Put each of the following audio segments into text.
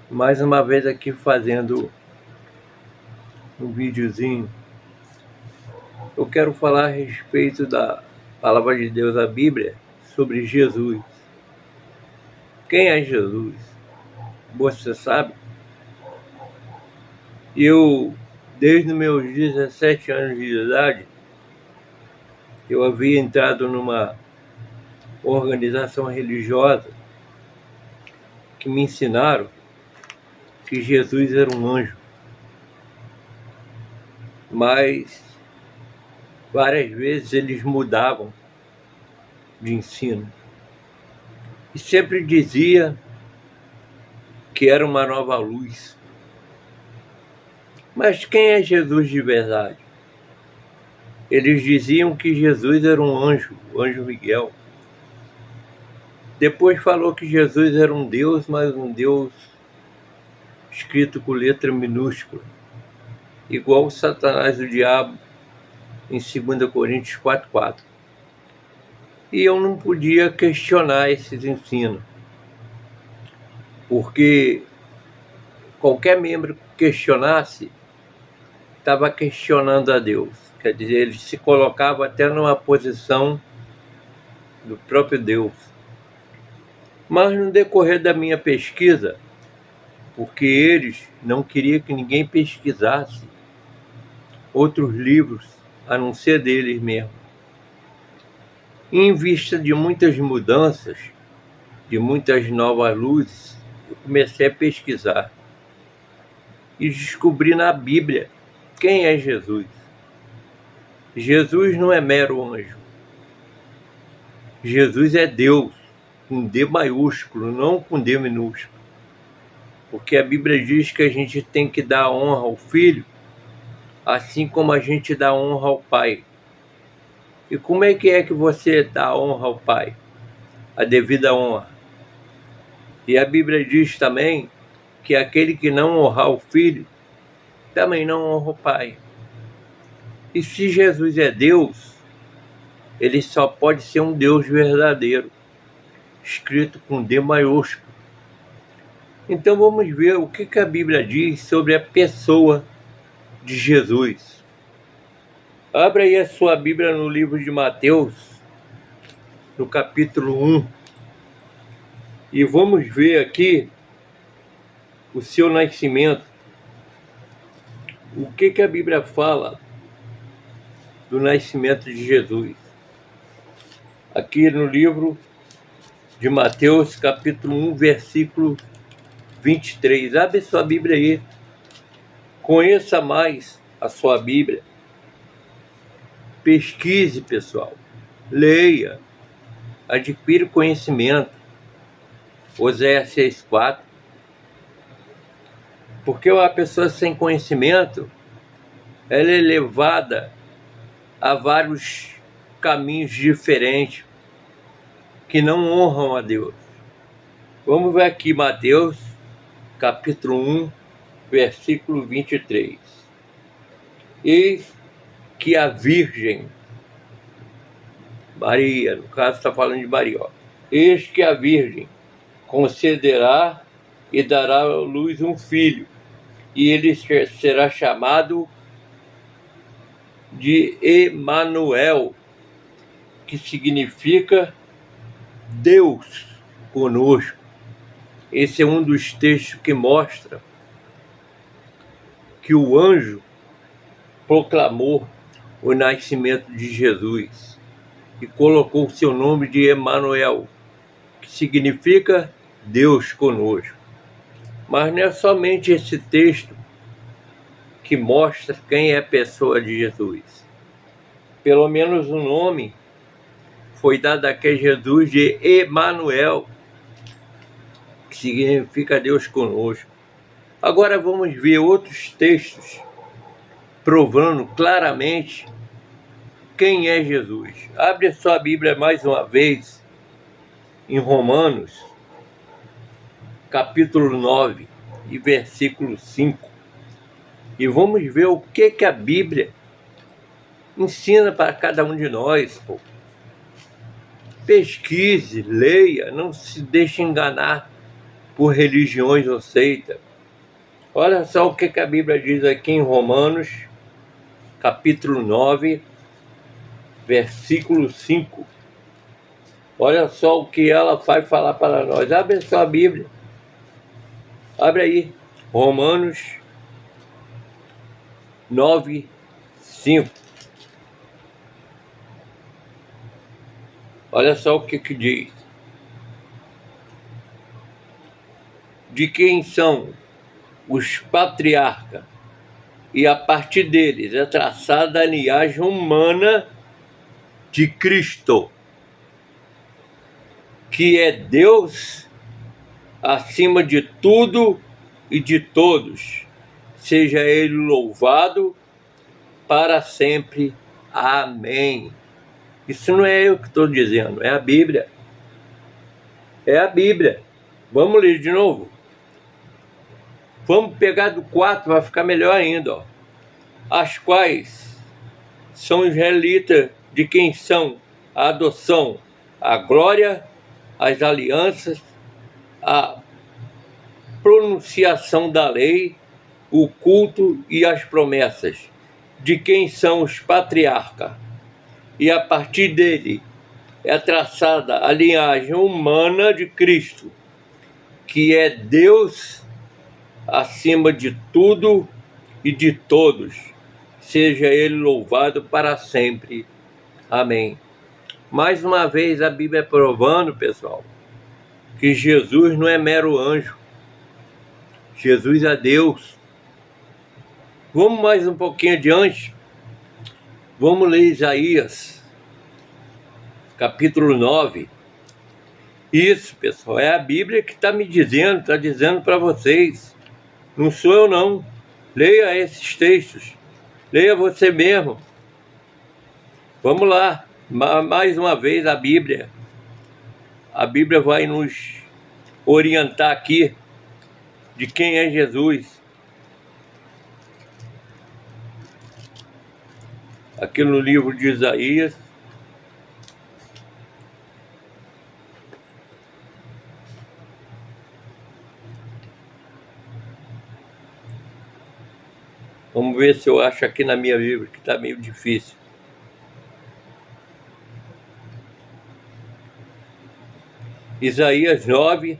Mais uma vez aqui fazendo um videozinho. Eu quero falar a respeito da Palavra de Deus, a Bíblia, sobre Jesus. Quem é Jesus? Você sabe? Eu, desde meus 17 anos de idade, eu havia entrado numa organização religiosa que me ensinaram que Jesus era um anjo. Mas várias vezes eles mudavam de ensino. E sempre dizia que era uma nova luz. Mas quem é Jesus de verdade? Eles diziam que Jesus era um anjo, o anjo Miguel. Depois falou que Jesus era um Deus, mas um Deus escrito com letra minúscula, igual o Satanás, o diabo, em 2 Coríntios 4,4. E eu não podia questionar esses ensinos, porque qualquer membro que questionasse estava questionando a Deus. Quer dizer, ele se colocava até numa posição do próprio Deus. Mas no decorrer da minha pesquisa, porque eles não queriam que ninguém pesquisasse outros livros a não ser deles mesmos. E em vista de muitas mudanças, de muitas novas luzes, eu comecei a pesquisar e descobri na Bíblia quem é Jesus. Jesus não é mero anjo. Jesus é Deus, com D maiúsculo, não com D minúsculo. Porque a Bíblia diz que a gente tem que dar honra ao Filho, assim como a gente dá honra ao Pai. E como é que você dá honra ao Pai? A devida honra. E a Bíblia diz também que aquele que não honrar o Filho, também não honra o Pai. E se Jesus é Deus, ele só pode ser um Deus verdadeiro, escrito com D maiúsculo. Então vamos ver o que a Bíblia diz sobre a pessoa de Jesus. Abra aí a sua Bíblia no livro de Mateus, no capítulo 1, e vamos ver aqui o seu nascimento. O que a Bíblia fala do nascimento de Jesus? Aqui no livro de Mateus, capítulo 1, versículo 23. Abre sua Bíblia aí. Conheça mais a sua Bíblia. Pesquise, pessoal. Leia. Adquira conhecimento. Oséias 6,4. Porque uma pessoa sem conhecimento, ela é levada a vários caminhos diferentes que não honram a Deus. Vamos ver aqui Mateus, capítulo 1, versículo 23. Eis que a Virgem, Maria, no caso está falando de Maria, eis que a Virgem concederá e dará à luz um filho, e ele será chamado de Emanuel, que significa Deus conosco. Esse é um dos textos que mostra que o anjo proclamou o nascimento de Jesus e colocou o seu nome de Emanuel, que significa Deus conosco. Mas não é somente esse texto que mostra quem é a pessoa de Jesus. Pelo menos o nome foi dado aqui a Jesus de Emanuel, que significa Deus conosco. Agora vamos ver outros textos provando claramente quem é Jesus. Abre a sua Bíblia mais uma vez em Romanos, capítulo 9 e versículo 5. E vamos ver o que a Bíblia ensina para cada um de nós. Pesquise, leia, não se deixe enganar por religiões ou seitas. Olha só o que a Bíblia diz aqui em Romanos, capítulo 9, versículo 5. Olha só o que ela vai falar para nós. Abre só a Bíblia. Abre aí. Romanos 9, 5. Olha só o que diz. De quem são os patriarcas, e a partir deles é traçada a linhagem humana de Cristo, que é Deus acima de tudo e de todos. Seja Ele louvado para sempre. Amém. Isso não é eu que estou dizendo, é a Bíblia. É a Bíblia. Vamos ler de novo. Vamos pegar do 4, vai ficar melhor ainda. Ó. As quais são israelitas, de quem são a adoção, a glória, as alianças, a pronunciação da lei, o culto e as promessas, de quem são os patriarcas. E a partir dele é traçada a linhagem humana de Cristo, que é Deus acima de tudo e de todos. Seja Ele louvado para sempre. Amém. Mais uma vez a Bíblia provando, pessoal, que Jesus não é mero anjo. Jesus é Deus. Vamos mais um pouquinho adiante. Vamos ler Isaías, capítulo 9. Isso, pessoal, é a Bíblia que está me dizendo, está dizendo para vocês. Não sou eu, não. Leia esses textos. Leia você mesmo. Vamos lá. Mais uma vez a Bíblia. A Bíblia vai nos orientar aqui de quem é Jesus. Aqui no livro de Isaías. Vamos ver se eu acho aqui na minha Bíblia, que está meio difícil. Isaías 9.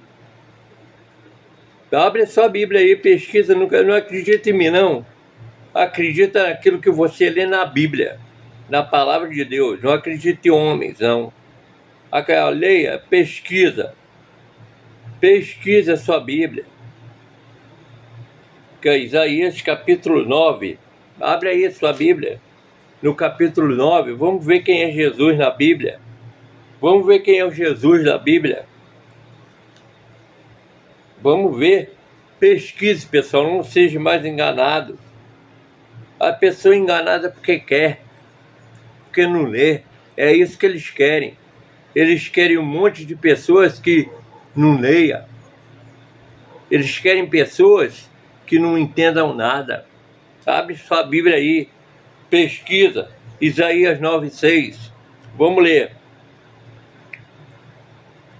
Abre a sua Bíblia aí, pesquisa, não acredita em mim, não. Acredita naquilo que você lê na Bíblia, na palavra de Deus. Não acredita em homens, não. Leia, pesquisa. Pesquisa a sua Bíblia. Que é Isaías capítulo 9. Abre aí a sua Bíblia. No capítulo 9, vamos ver quem é Jesus na Bíblia. Vamos ver quem é o Jesus da Bíblia. Vamos ver. Pesquise, pessoal, não seja mais enganado. A pessoa é enganada porque quer, porque não lê. É isso que eles querem. Eles querem um monte de pessoas que não leiam. Eles querem pessoas que não entendam nada. Abre sua Bíblia aí. Pesquisa. Isaías 9:6. Vamos ler.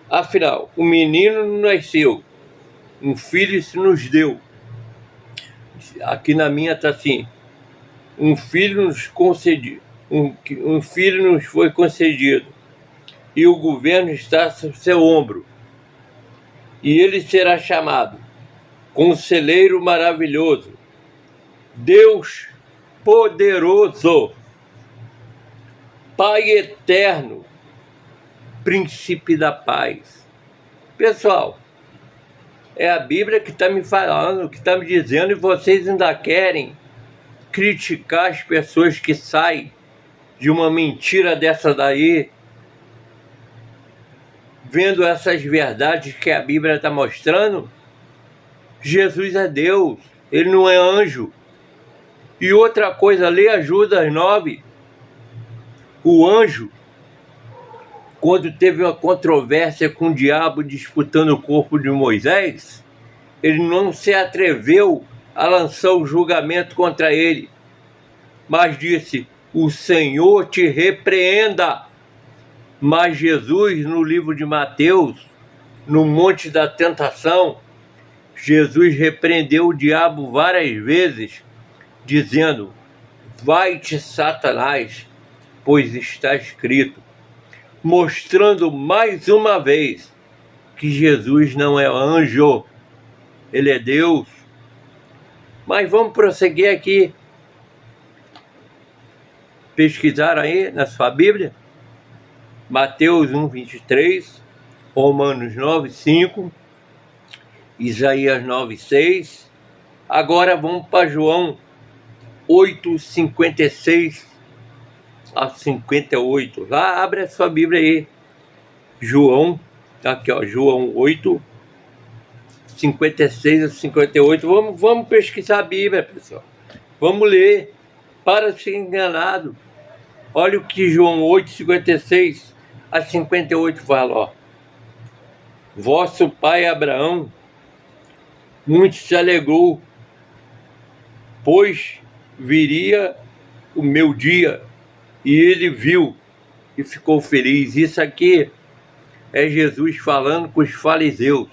Afinal, um menino nasceu, um filho se nos deu. Aqui na minha está assim. Um filho nos concedido. Um filho nos foi concedido. E o governo está sobre seu ombro. E ele será chamado Conselheiro Maravilhoso, Deus Poderoso, Pai Eterno, Príncipe da Paz. Pessoal, é a Bíblia que está me falando, que está me dizendo, e vocês ainda querem criticar as pessoas que saem de uma mentira dessa daí, vendo essas verdades que a Bíblia está mostrando. Jesus é Deus, Ele não é anjo. E outra coisa, leia Judas 9. O anjo, quando teve uma controvérsia com o diabo disputando o corpo de Moisés, ele não se atreveu a lançar o julgamento contra ele, mas disse: o Senhor te repreenda. Mas Jesus, no livro de Mateus, no Monte da Tentação, Jesus repreendeu o diabo várias vezes, dizendo: vai-te, Satanás, pois está escrito, mostrando mais uma vez que Jesus não é anjo, ele é Deus. Mas vamos prosseguir aqui. Pesquisaram aí na sua Bíblia? Mateus 1:23, Romanos 9:5, Isaías 9:6. Agora vamos para João 8:56 a 58. Lá, abre a sua Bíblia aí. João, aqui ó, João 8:56 a 58. Vamos pesquisar a Bíblia, pessoal. Vamos ler, para ser enganado. Olha o que João 8:56 a 58 fala, ó. Vosso pai Abraão muito se alegrou, pois viria o meu dia, e ele viu e ficou feliz. Isso aqui é Jesus falando com os fariseus.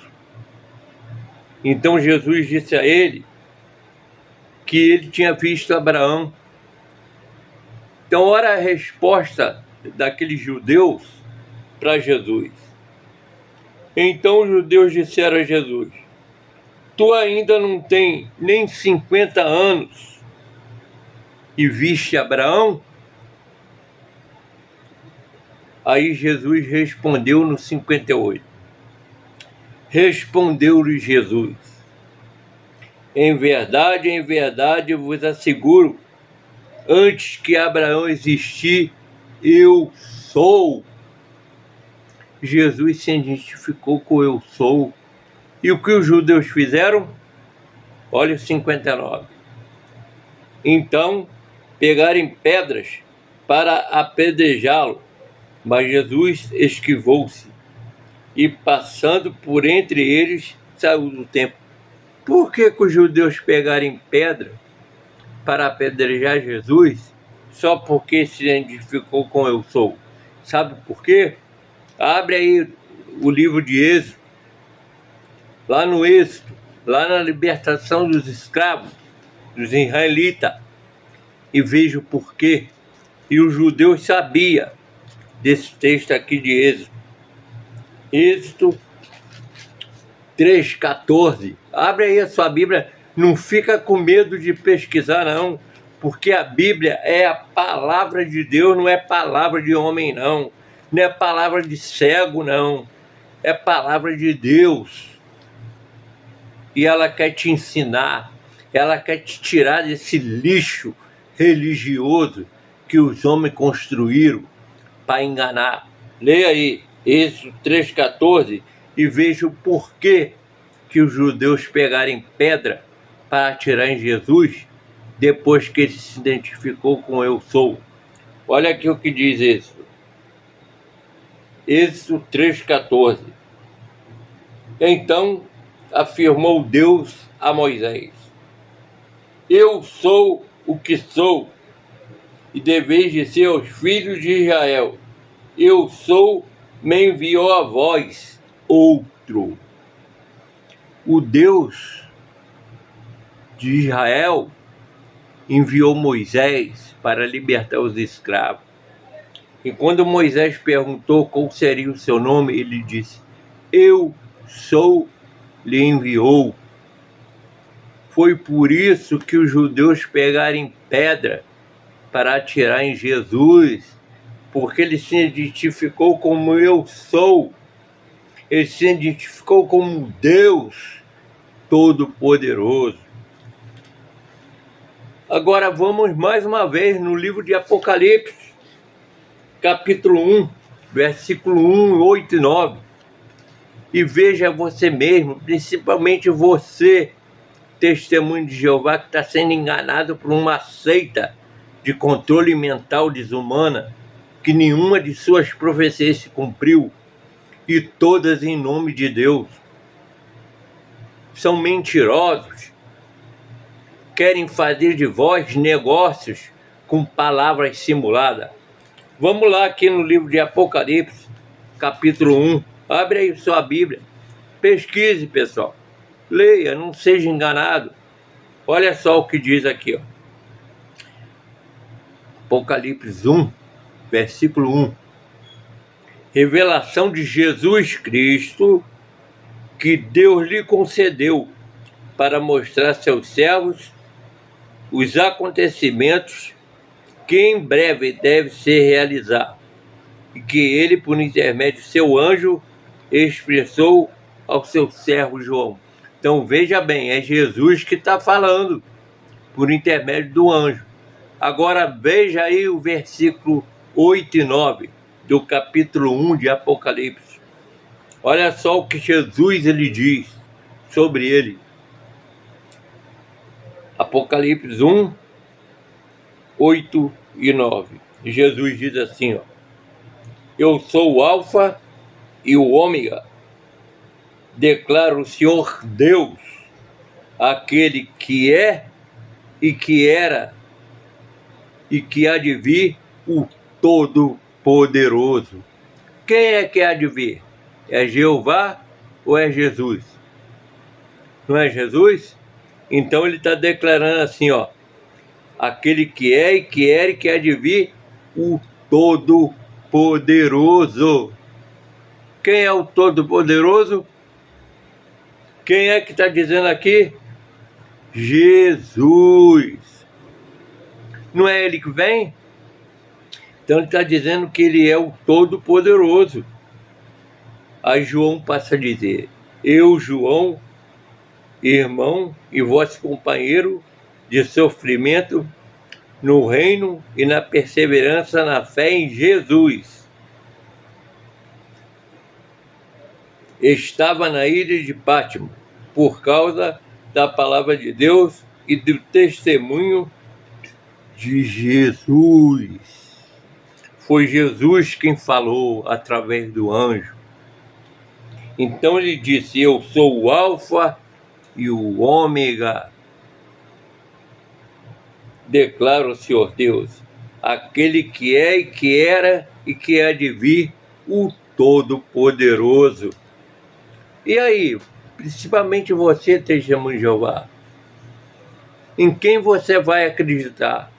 Então Jesus disse a ele que ele tinha visto Abraão. Então, olha a resposta daqueles judeus para Jesus. Então os judeus disseram a Jesus: tu ainda não tem nem 50 anos e viste Abraão? Aí Jesus respondeu no 58. Respondeu-lhe Jesus: em verdade vos asseguro, antes que Abraão existir, eu sou. Jesus se identificou com eu sou. E o que os judeus fizeram? Olha o 59. Então pegarem pedras para apedrejá-lo, mas Jesus esquivou-se e, passando por entre eles, saiu do templo. Por que os judeus pegarem pedra para apedrejar Jesus? Só porque se identificou com eu sou. Sabe por quê? Abre aí o livro de Êxodo. Lá no Êxodo, lá na libertação dos escravos, dos israelitas, e veja o porquê. E os judeus sabiam desse texto aqui de Êxodo. Êxodo 3:14. Abre aí a sua Bíblia. Não fica com medo de pesquisar, não. Porque a Bíblia é a palavra de Deus, não é palavra de homem, não. Não é palavra de cego, não. É palavra de Deus. E ela quer te ensinar. Ela quer te tirar desse lixo religioso que os homens construíram para enganar. Leia aí Êxodo 3:14 e veja o porquê que os judeus pegarem pedra para atirar em Jesus depois que ele se identificou com eu sou. Olha aqui o que diz Êxodo. Êxodo 3:14. Então afirmou Deus a Moisés: eu sou o que sou, e deveis dizer aos filhos de Israel: eu sou, me enviou a vós outro. O Deus de Israel enviou Moisés para libertar os escravos. E quando Moisés perguntou qual seria o seu nome, ele disse: eu sou, lhe enviou. Foi por isso que os judeus pegaram pedra para atirar em Jesus, porque ele se identificou como eu sou. Ele se identificou como Deus Todo-Poderoso. Agora vamos mais uma vez no livro de Apocalipse, capítulo 1, versículo 1, 8 e 9. E veja você mesmo, principalmente você, testemunho de Jeová, que está sendo enganado por uma seita de controle mental desumana, que nenhuma de suas profecias se cumpriu, e todas em nome de Deus. São mentirosos, querem fazer de vós negócios com palavras simuladas. Vamos lá aqui no livro de Apocalipse, capítulo 1. Abre aí sua Bíblia. Pesquise, pessoal. Leia, não seja enganado. Olha só o que diz aqui, ó. Apocalipse 1, versículo 1. Revelação de Jesus Cristo que Deus lhe concedeu para mostrar a seus servos os acontecimentos que em breve deve ser realizar, e que ele, por intermédio de seu anjo, expressou ao seu servo João. Então veja bem, é Jesus que está falando por intermédio do anjo. Agora veja aí o versículo 8 e 9 do capítulo 1 de Apocalipse. Olha só o que Jesus ele diz sobre ele. Apocalipse 1, 8 e 9. Jesus diz assim, ó: Eu sou o Alfa e o Ômega, declara o Senhor Deus, aquele que é e que era e que há de vir, o Todo-Poderoso. Quem é que há de vir? É Jeová ou é Jesus? Não é Jesus? Então ele está declarando assim, ó: aquele que é e que era e que há de vir, o Todo-Poderoso. Quem é o Todo-Poderoso? Quem é que está dizendo aqui? Jesus. Não é ele que vem? Então ele está dizendo que ele é o Todo-Poderoso. Aí João passa a dizer: eu, João, irmão e vosso companheiro de sofrimento no reino e na perseverança na fé em Jesus, estava na ilha de Pátimo por causa da palavra de Deus e do testemunho de Jesus. Foi Jesus quem falou através do anjo. Então ele disse: eu sou o Alfa e o Ômega, declara o Senhor Deus, aquele que é e que era e que há de vir, o Todo-Poderoso. E aí, principalmente você, testemunho de Jeová, em quem você vai acreditar?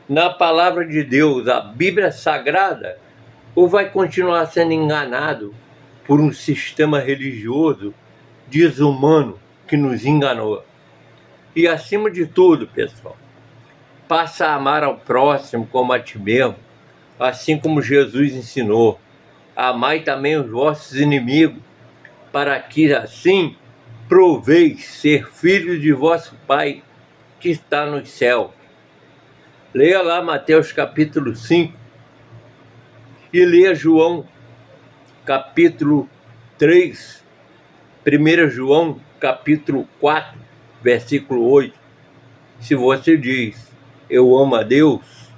Na palavra de Deus, a Bíblia Sagrada, ou vai continuar sendo enganado por um sistema religioso desumano que nos enganou? E acima de tudo, pessoal, passa a amar ao próximo como a ti mesmo, assim como Jesus ensinou. Amai também os vossos inimigos, para que assim proveis ser filhos de vosso Pai que está no céu. Leia lá Mateus capítulo 5 e leia João capítulo 3, 1 João capítulo 4, versículo 8. Se você diz: eu amo a Deus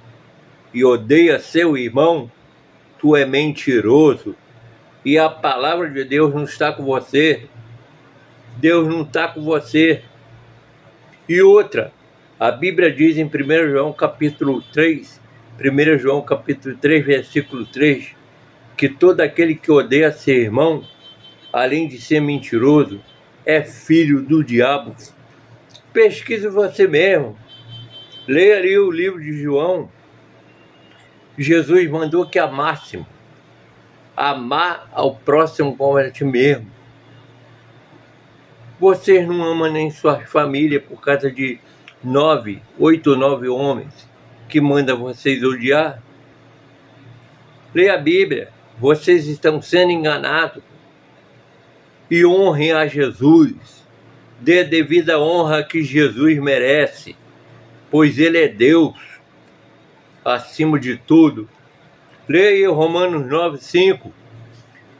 e odeia seu irmão, tu é mentiroso. E a palavra de Deus não está com você. Deus não está com você. E outra, a Bíblia diz em 1 João capítulo 3, 1 João capítulo 3, versículo 3, que todo aquele que odeia seu irmão, além de ser mentiroso, é filho do diabo. Pesquise você mesmo. Leia ali o livro de João. Jesus mandou que amássemos. Amar ao próximo como a ti mesmo. Vocês não amam nem sua família por causa de 8 ou 9 homens que mandam vocês odiar? Leia a Bíblia. Vocês estão sendo enganados. E honrem a Jesus. Dê a devida honra que Jesus merece, pois Ele é Deus, acima de tudo. Leia aí Romanos 9, 5.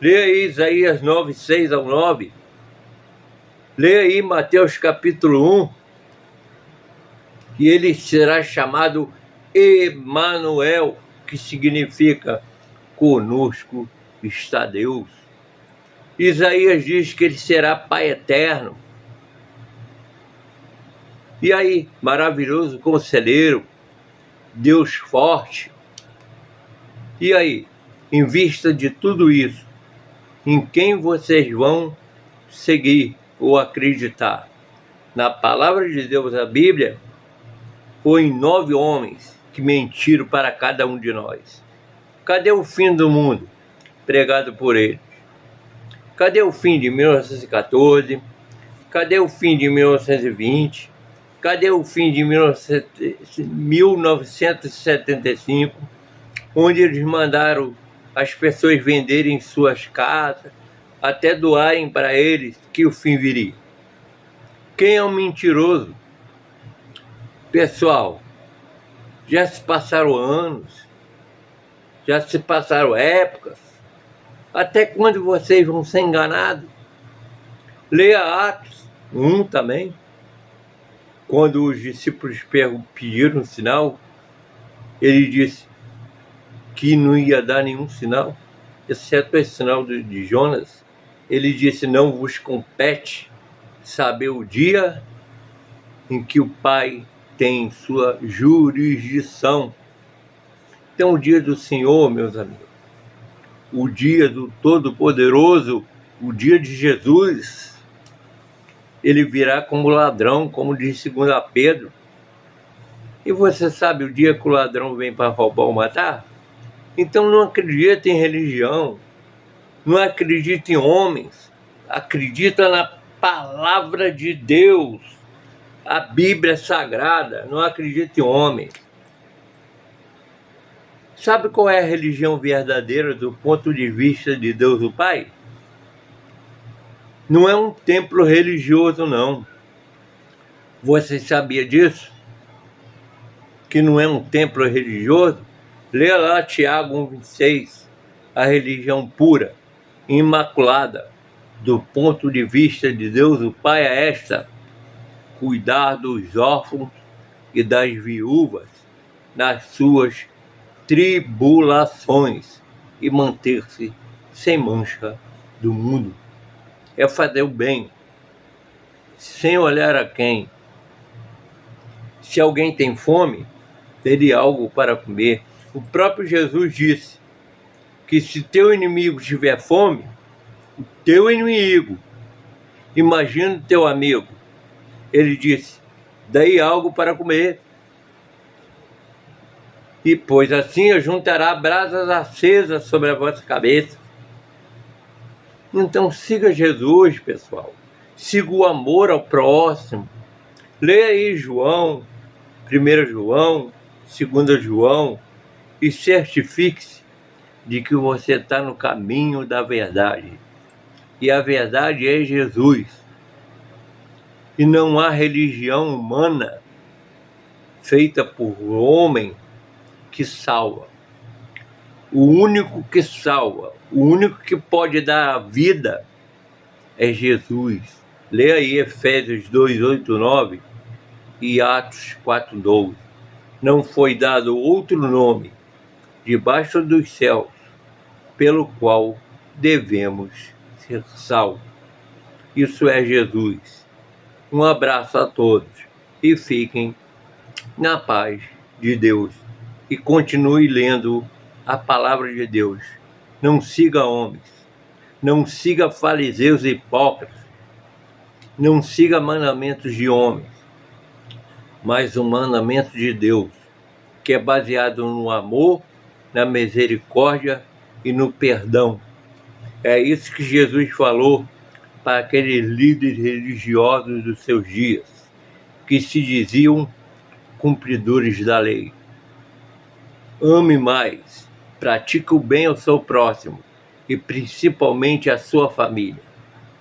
Leia aí Isaías 9, 6 ao 9. Leia aí Mateus capítulo 1. E ele será chamado Emanuel, que significa conosco está Deus. Isaías diz que ele será Pai eterno. E aí, maravilhoso conselheiro, Deus forte. E aí, em vista de tudo isso, em quem vocês vão seguir? ou acreditar na palavra de Deus, a Bíblia, foi em 9 homens que mentiram para cada um de nós. Cadê o fim do mundo pregado por eles? Cadê o fim de 1914? Cadê o fim de 1920? Cadê o fim de 1975, onde eles mandaram as pessoas venderem suas casas, até doarem para eles que o fim viria? Quem é o mentiroso? Pessoal, já se passaram anos, já se passaram épocas. Até quando vocês vão ser enganados? Leia Atos 1 também. Quando os discípulos pediram um sinal, ele disse que não ia dar nenhum sinal, exceto esse sinal de Jonas. Ele disse: não vos compete saber o dia em que o Pai tem sua jurisdição. Então, o dia do Senhor, meus amigos, o dia do Todo-Poderoso, o dia de Jesus, ele virá como ladrão, como diz 2 Pedro. E você sabe o dia que o ladrão vem para roubar ou matar? Então não acredita em religião, não acredita em homens, acredita na palavra de Deus, a Bíblia Sagrada, não acredita em homens. Sabe qual é a religião verdadeira do ponto de vista de Deus o Pai? Não é um templo religioso, não. Você sabia disso? Que não é um templo religioso? Leia lá Tiago 1,26. A religião pura, imaculada, do ponto de vista de Deus o Pai, é esta: cuidar dos órfãos e das viúvas nas suas tribulações e manter-se sem mancha do mundo. É fazer o bem, sem olhar a quem. Se alguém tem fome, dê-lhe algo para comer. O próprio Jesus disse que se teu inimigo tiver fome, o teu inimigo, imagina o teu amigo, ele disse: dai algo para comer. E pois assim eu juntará brasas acesas sobre a vossa cabeça. Então siga Jesus, pessoal. Siga o amor ao próximo. Leia aí João, 1 João, 2 João, e certifique-se de que você está no caminho da verdade. E a verdade é Jesus. E não há religião humana feita por homem que salva. O único que salva, o único que pode dar a vida é Jesus. Leia aí Efésios 2:8-9 e Atos 4:12. Não foi dado outro nome debaixo dos céus pelo qual devemos ser salvos. Isso é Jesus. Um abraço a todos e fiquem na paz de Deus. E continue lendo a palavra de Deus. Não siga homens, não siga fariseus e hipócritas, não siga mandamentos de homens, mas o mandamento de Deus, que é baseado no amor, na misericórdia e no perdão. É isso que Jesus falou para aqueles líderes religiosos dos seus dias, que se diziam cumpridores da lei. Ame mais, pratique o bem ao seu próximo e principalmente à sua família.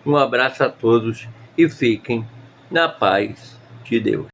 Um abraço a todos e fiquem na paz de Deus.